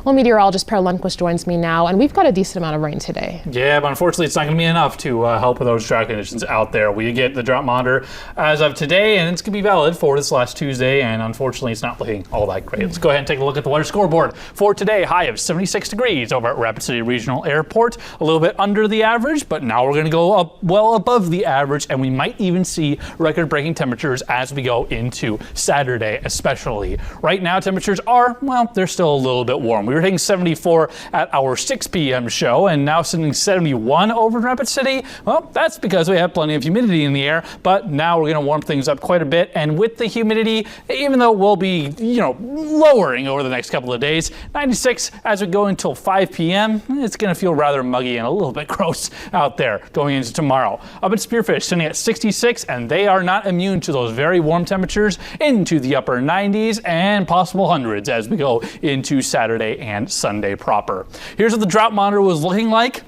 Well, meteorologist Per Lundquist joins me now, and we've got a decent amount of rain today. Yeah, but unfortunately, it's not going to be enough to help with those drought conditions out there. We get the drought monitor as of today, and it's going to be valid for this last Tuesday, and unfortunately, it's not looking all that great. Let's go ahead and take a look at the weather scoreboard for today. High of 76 degrees over at Rapid City Regional Airport. A little bit under the average, but now we're going to go up well above the average, and we might even see record-breaking temperatures as we go into Saturday, especially. Right now, temperatures are, well, they're still a little bit warm. We were hitting 74 at our 6 p.m. show, and now sitting 71 over in Rapid City. Well, that's because we have plenty of humidity in the air, but now we're going to warm things up quite a bit, and with the humidity, even though we'll be, lowering over the next couple of days, 96 as we go until 5 p.m., it's going to feel rather muggy and a little bit gross out there going into tomorrow. Up at Spearfish, sitting at 66, and they are not immune to those very warm temperatures into the upper 90s and possible hundreds as we go into Saturday and Sunday proper. Here's what the drought monitor was looking like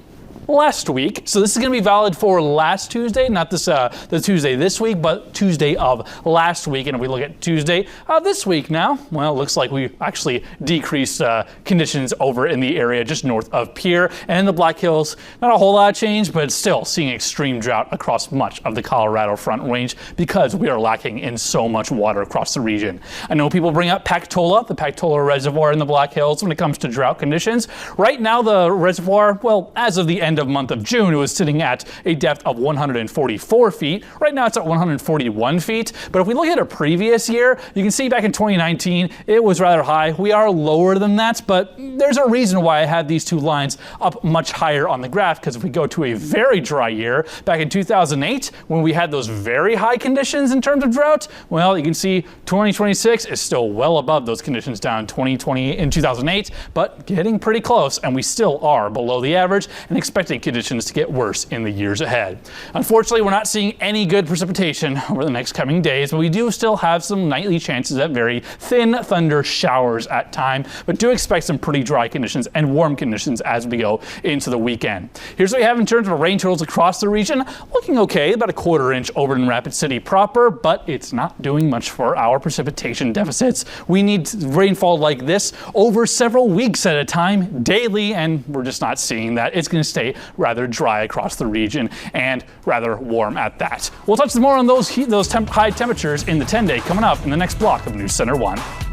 last week. So this is going to be valid for last Tuesday, not this the Tuesday this week, but Tuesday of last week. And if we look at Tuesday of this week now, well, it looks like we actually decreased conditions over in the area just north of Pierre and in the Black Hills. Not a whole lot of change, but still seeing extreme drought across much of the Colorado Front Range because we are lacking in so much water across the region. I know people bring up Pactola, the Pactola Reservoir in the Black Hills when it comes to drought conditions. Right now, the reservoir, well, as of the end of month of June, it was sitting at a depth of 144 feet. Right now it's at 141 feet. But if we look at a previous year, you can see back in 2019, it was rather high. We are lower than that, but there's a reason why I had these two lines up much higher on the graph, because if we go to a very dry year, back in 2008, when we had those very high conditions in terms of drought, well, you can see 2026 is still well above those conditions down in 2008, but getting pretty close, and we still are below the average and expecting conditions to get worse in the years ahead. Unfortunately, we're not seeing any good precipitation over the next coming days, but we do still have some nightly chances at very thin thunder showers at time, but do expect some pretty dry conditions and warm conditions as we go into the weekend. Here's what we have in terms of rain totals across the region. Looking okay, about a quarter inch over in Rapid City proper, but it's not doing much for our precipitation deficits. We need rainfall like this over several weeks at a time, daily, and we're just not seeing that. It's going to stay rather dry across the region and rather warm at that. We'll touch more on those high temperatures in the 10-day coming up in the next block of News Center 1.